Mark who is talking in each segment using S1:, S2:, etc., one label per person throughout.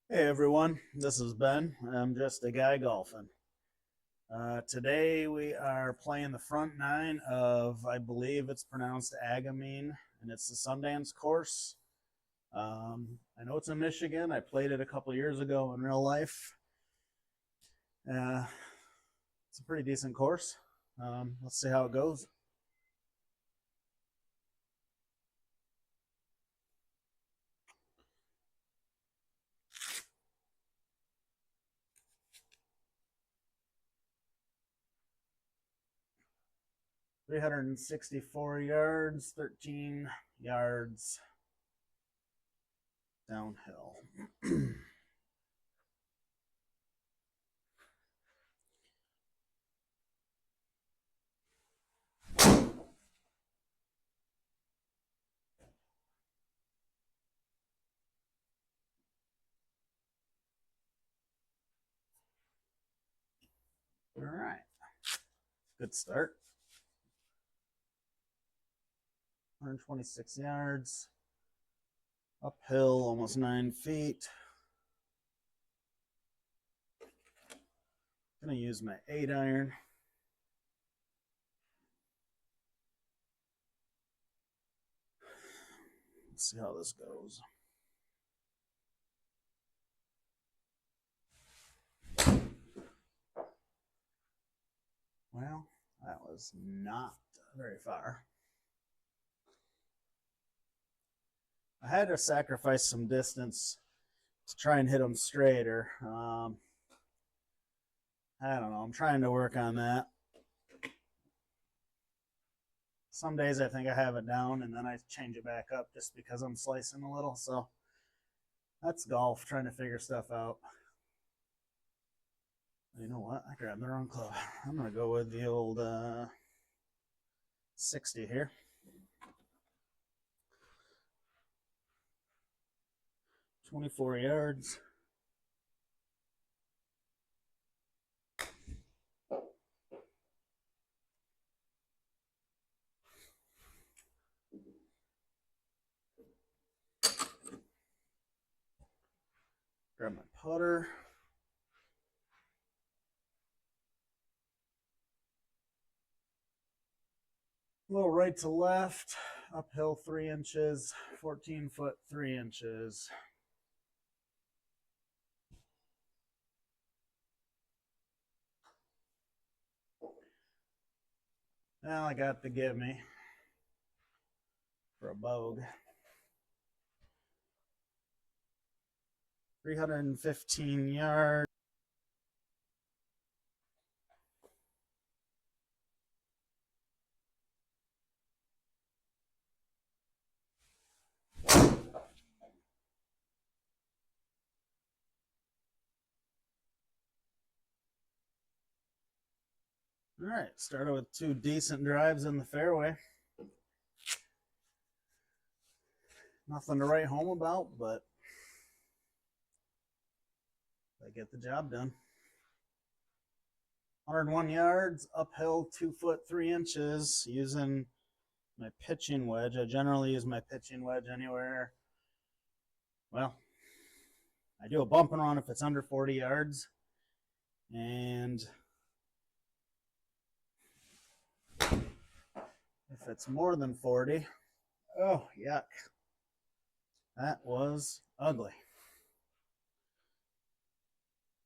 S1: Hey everyone, this is Ben. I'm just a guy golfing. Today we are playing the front nine of, I believe it's pronounced A-Ga-Ming, and it's the Sundance course. I know it's in Michigan. I played it a couple years ago in real life. Uh, it's a pretty decent course. Let's see how it goes. 364 yards, 13 yards downhill. All right, good start. 126 yards. Uphill, almost 9 feet. Gonna use my 8-iron. Let's see how this goes. Well, that was not very far. I had to sacrifice some distance to try and hit them straighter. I don't know. I'm trying to work on that. Some days I think I have it down, and then I change it back up just because I'm slicing a little. So that's golf, trying to figure stuff out. You know what? I grabbed the wrong club. I'm going to go with the old 60 here. 24 yards. Grab my putter. A little right to left, uphill 3 inches, 14 foot 3 inches. Well, I got the give me for a bogue. 315 yards. All right, started with 2 decent drives in the fairway. Nothing to write home about, but they get the job done. 101 yards, uphill 2 foot 3 inches using my pitching wedge. I generally use my pitching wedge anywhere. Well, I do a bump and run if it's under 40 yards. And if it's more than 40, oh, yuck. That was ugly.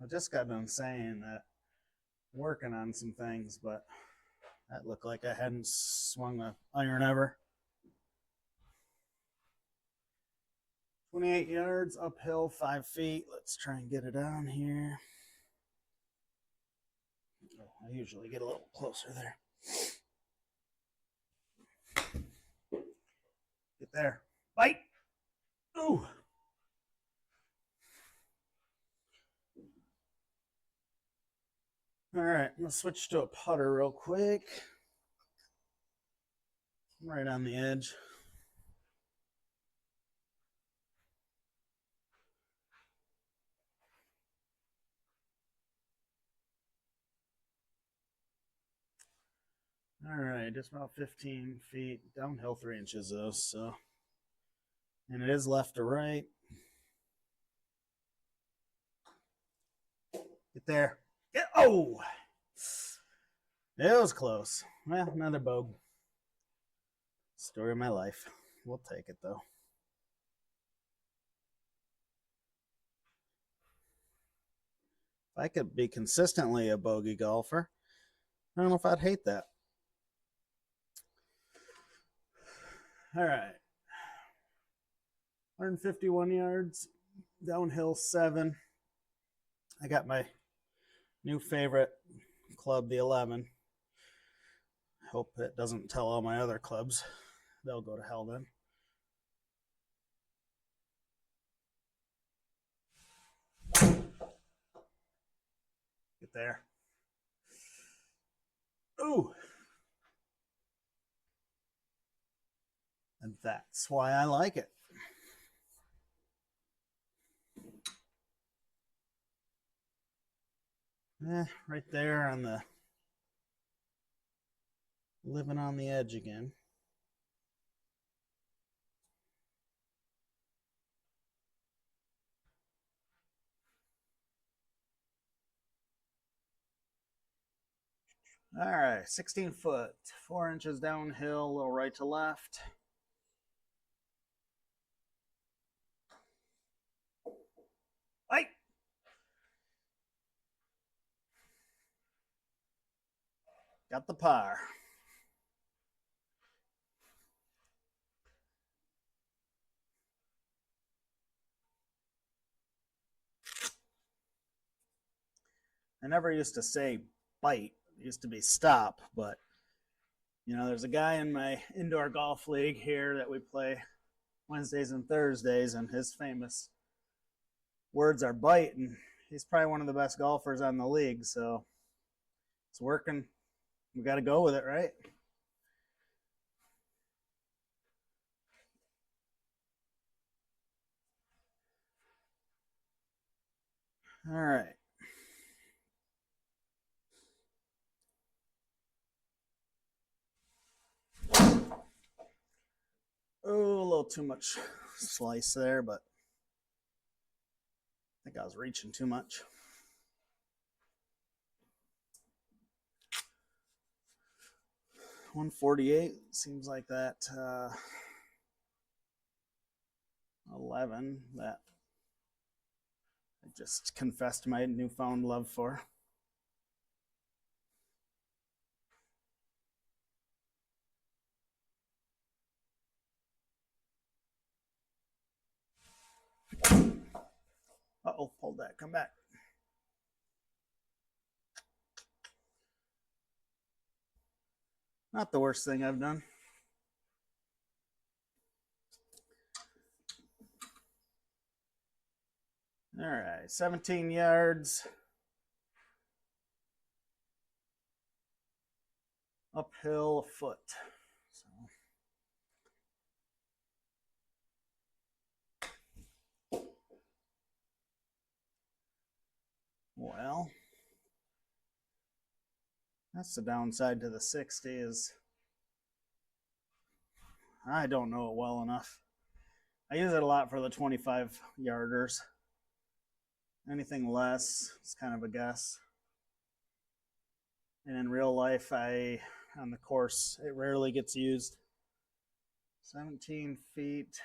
S1: I just got done saying that working on some things, but that looked like I hadn't swung the iron ever. 28 yards, uphill 5 feet. Let's try and get it down here. Oh, I usually get a little closer there. Get there. Bite. Ooh. All right, I'm gonna switch to a putter real quick. Right on the edge. All right, just about 15 feet downhill, 3 inches though. So, and it is left to right. Get there. Get, oh! It was close. Well, another bogue. Story of my life. We'll take it, though. If I could be consistently a bogey golfer, I don't know if I'd hate that. All right. 151 yards, downhill 7. I got my new favorite club, the 11. Hope it doesn't tell all my other clubs. They'll go to hell then. Get there. Ooh. And that's why I like it. Right there on the living on the edge again. All right, 16 foot, 4 inches downhill, a little right to left. Hey! Got the par. I never used to say bite. It used to be stop, but you know, there's a guy in my indoor golf league here that we play Wednesdays and Thursdays, and his famous words are bite, and he's probably one of the best golfers on the league, so it's working. We got to go with it, right? All right. Oh, a little too much slice there, but I think I was reaching too much. $148 seems like that 11 that I just confessed my newfound love for. Uh-oh, pulled that. Come back. Not the worst thing I've done. All right, 17 yards. Uphill a foot. So. Well, that's the downside to the 60 is I don't know it well enough. I use it a lot for the 25 yarders. Anything less, it's kind of a guess. And in real life, on the course, it rarely gets used. 17 feet,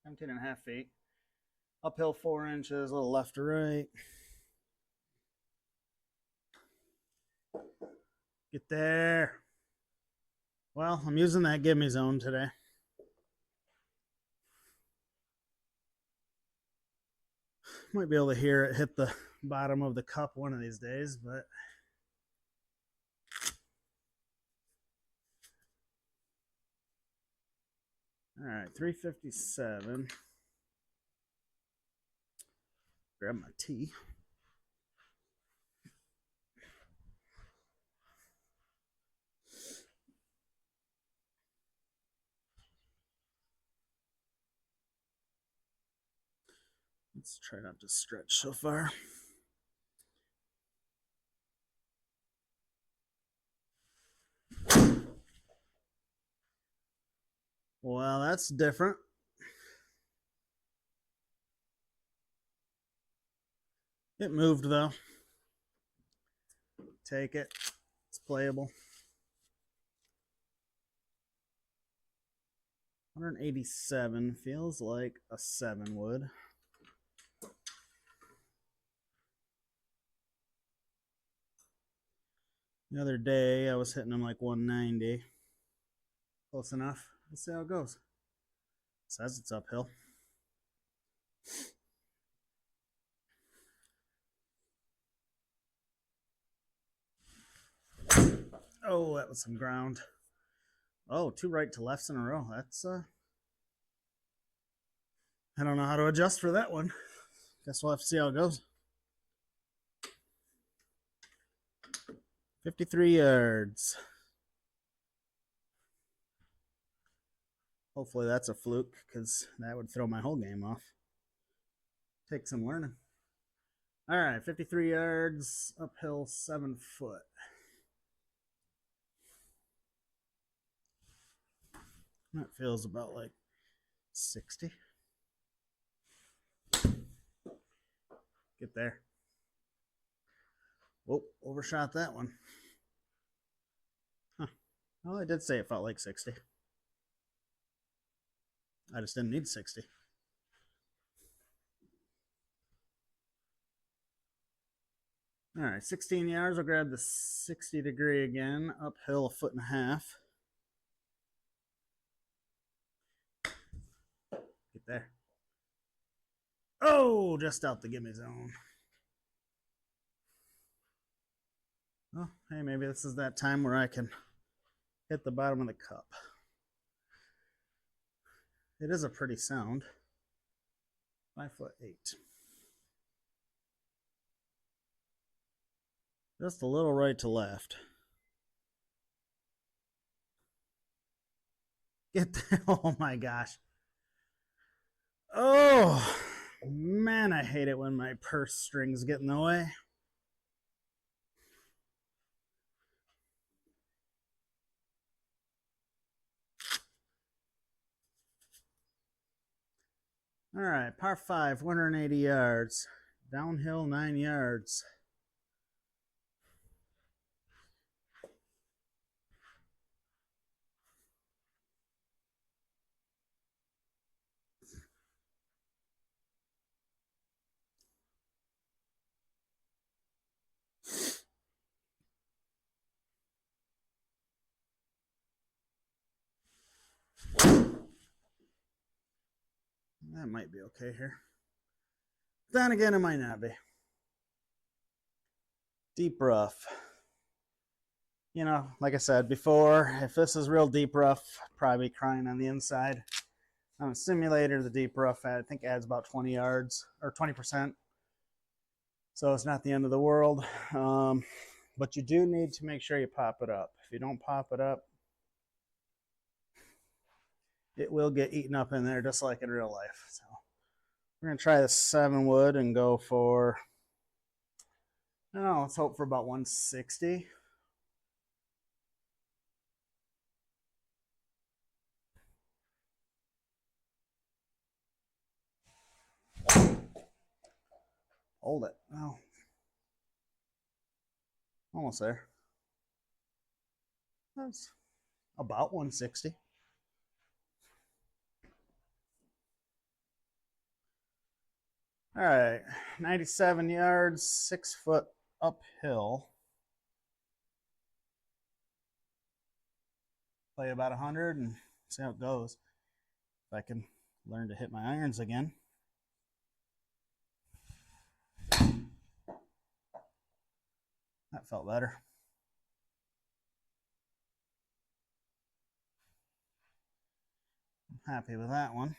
S1: 17 and a half feet. Uphill 4 inches, a little left to right. Get there. Well, I'm using that gimme zone today. Might be able to hear it hit the bottom of the cup one of these days, but all right, 357. Grab my tea. Let's try not to stretch so far. Well, that's different. It moved though. take it. It's playable. 187 feels like a 7 would. The other day I was hitting them like 190. Close enough. Let's see how it goes. It says it's uphill. Oh, that was some ground. Oh, 2 right to lefts in a row. That's I don't know how to adjust for that one. Guess we'll have to see how it goes. 53 yards. Hopefully that's a fluke, because that would throw my whole game off. Take some learning. All right, 53 yards, uphill, 7 foot. That feels about like 60. Get there. Whoa, overshot that one. Huh. Well, I did say it felt like 60. I just didn't need 60. All right, 16 yards. I'll grab the 60 degree again. Uphill, 1.5 feet. Get there. Oh, just out the gimme zone. Oh, hey, maybe this is that time where I can hit the bottom of the cup. It is a pretty sound. 5'8". Just a little right to left. Get there. Oh my gosh. Oh, man, I hate it when my purse strings get in the way. All right, par 5, 180 yards. Downhill, 9 yards. That might be okay here. Then again, it might not be. Deep rough. You know, like I said before, if this is real deep rough, I'd probably be crying on the inside. On a simulator, the deep rough, I think, adds about 20 yards or 20%. So it's not the end of the world. But you do need to make sure you pop it up. If you don't pop it up, it will get eaten up in there just like in real life. So we're going to try the 7 wood and go for, I don't know, let's hope for about 160. Hold it. Oh, almost there. That's about 160. All right, 97 yards, 6 foot uphill. Play about 100 and see how it goes. If I can learn to hit my irons again. That felt better. I'm happy with that one.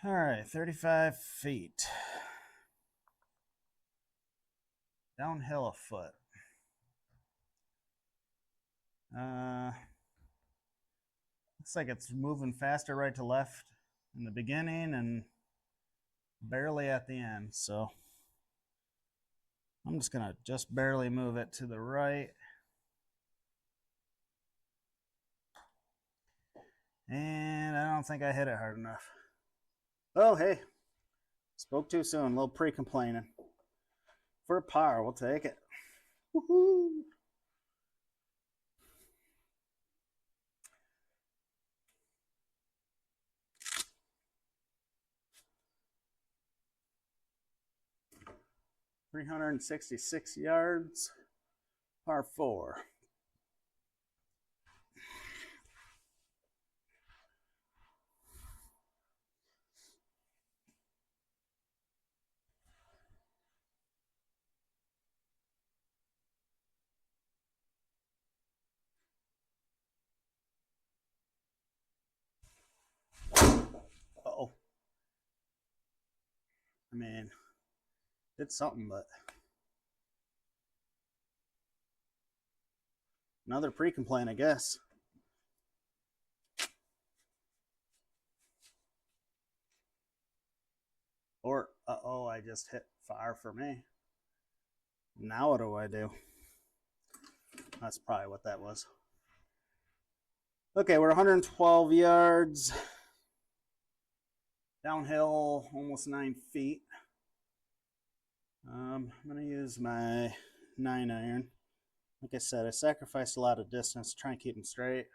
S1: All right, 35 feet. Downhill a foot. Looks like it's moving faster right to left in the beginning and barely at the end. So I'm just going to just barely move it to the right. And I don't think I hit it hard enough. Oh, hey, Spoke too soon, a little pre-complaining. For a par, we'll take it. Woohoo! .366 yards, par 4. Uh-oh. I mean, did something, but another pre-complaint, I guess. Or, uh-oh, I just hit far for me. Now what do I do? That's probably what that was. Okay, we're 112 yards. Downhill, almost 9 feet. I'm going to use my 9-iron. Like I said, I sacrificed a lot of distance to try and keep them straight.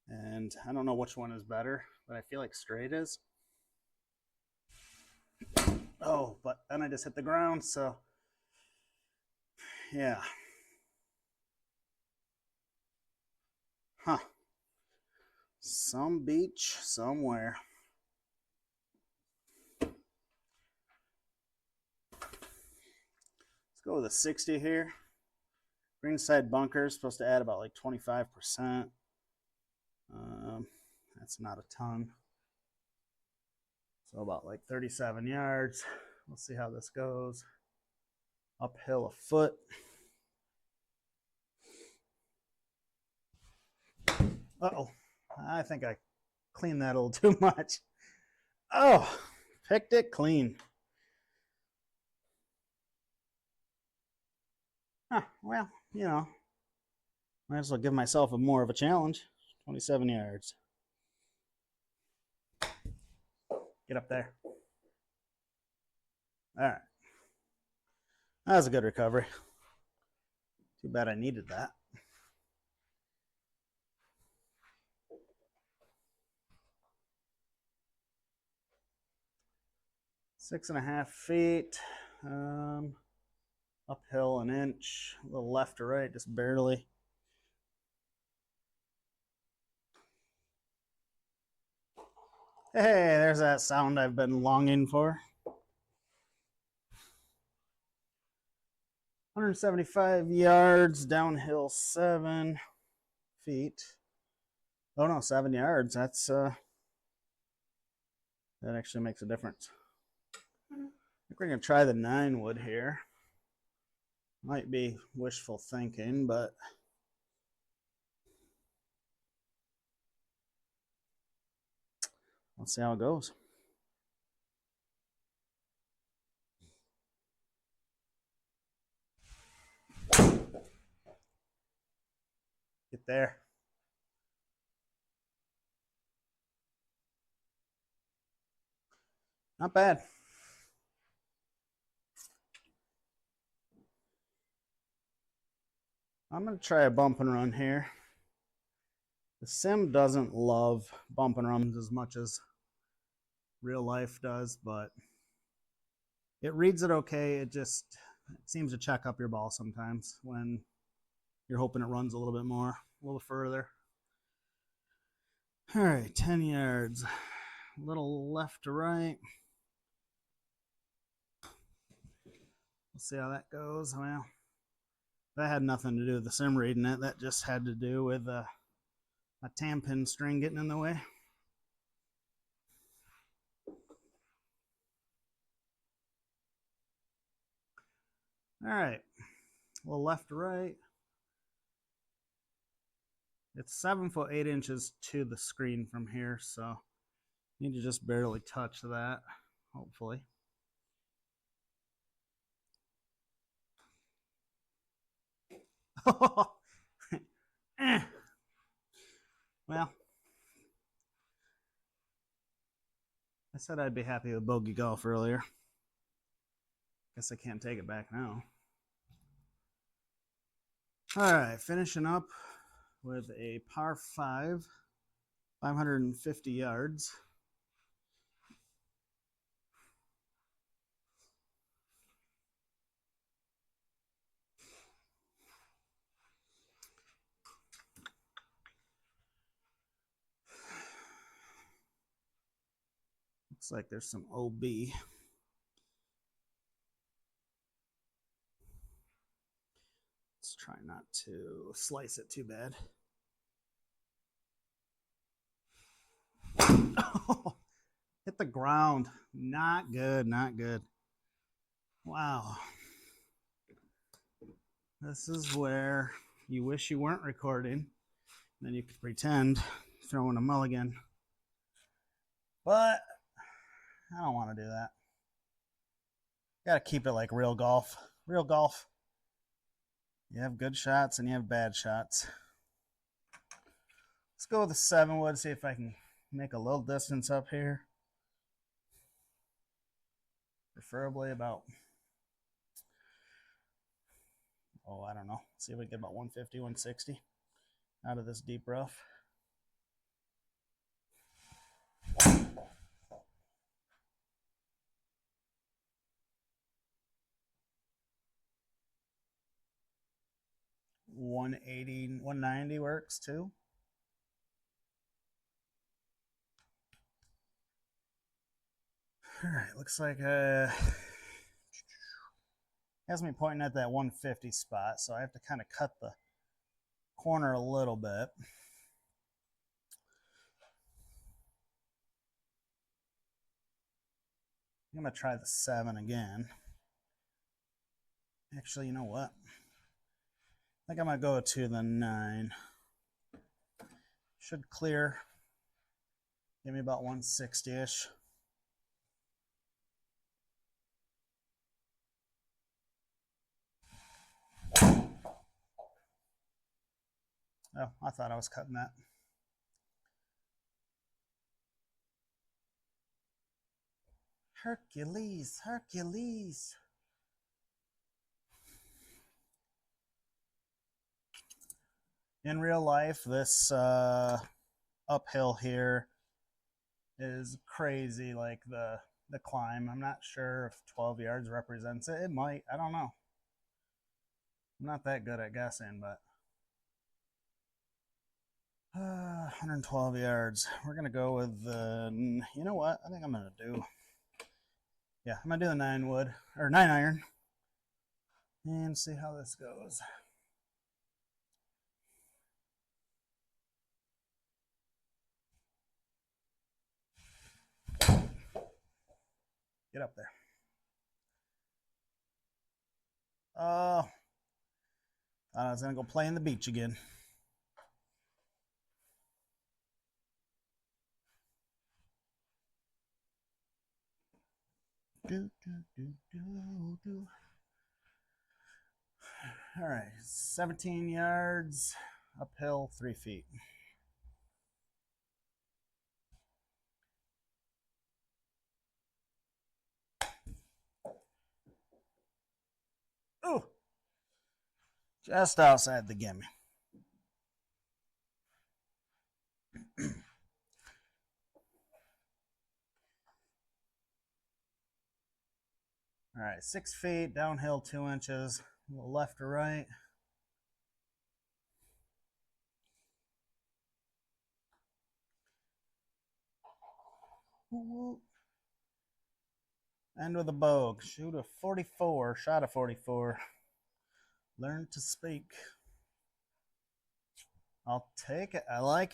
S1: And I don't know which one is better, but I feel like straight is. Oh, but then I just hit the ground, so yeah. Huh. Some beach somewhere. Let's go with a 60 here. Greenside bunker is supposed to add about like 25%. That's not a ton. So about like 37 yards. We'll see how this goes. Uphill a foot. Uh-oh. I think I cleaned that a little too much. Oh, picked it clean. Huh, well, you know, might as well give myself more of a challenge. 27 yards. Get up there. All right. That was a good recovery. Too bad I needed that. Six and a half feet. Uphill an inch. A little left or right, just barely. Hey, there's that sound I've been longing for. 175 yards, downhill 7 feet. Oh no, 7 yards. That's that actually makes a difference. I think we're gonna try the 9 wood here. Might be wishful thinking, but let's see how it goes. Get there. Not bad. I'm going to try a bump and run here. The sim doesn't love bump and runs as much as real life does, but it reads it okay. It seems to check up your ball sometimes when you're hoping it runs a little bit more, a little further. All right, 10 yards. A little left to right. We'll see how that goes. Well, that had nothing to do with the sim reading it. That just had to do with a tampon string getting in the way. All right, a little left to right. It's 7 foot 8 inches to the screen from here, so you need to just barely touch that, hopefully. Well, I said I'd be happy with bogey golf earlier. Guess I can't take it back now. All right, finishing up with a par 5, 550 yards. Looks like there's some OB. Let's try not to slice it too bad. Oh, hit the ground. Not good, not good. Wow. This is where you wish you weren't recording. Then you could pretend throwing a mulligan. But I don't want to do that. Got to keep it like real golf. Real golf. You have good shots and you have bad shots. Let's go with a 7 wood, see if I can make a little distance up here. Preferably about, I don't know. See if we can get about 150, 160 out of this deep rough. $180, $190 works too. All right, looks like has me pointing at that 150 spot, so I have to kind of cut the corner a little bit. I'm gonna try the 7 again. Actually, you know what? I think I'm gonna go to the 9. Should clear. Give me about 160-ish. Oh, I thought I was cutting that. Hercules, Hercules. In real life, this uphill here is crazy, like the climb. I'm not sure if 12 yards represents it. It might. I don't know. I'm not that good at guessing, but 112 yards. We're gonna go with the. You know what? I think I'm gonna do. Yeah, I'm gonna do the 9 wood or 9 iron, and see how this goes. Get up there. Oh, thought I was gonna go play in the beach again. All right, 17 yards, uphill 3 feet. Oh, just outside the gimme. All right, 6 feet, downhill 2 inches, a little left or right. End with a bogue. Shoot a 44, shot a 44. Learn to speak. I'll take it. I like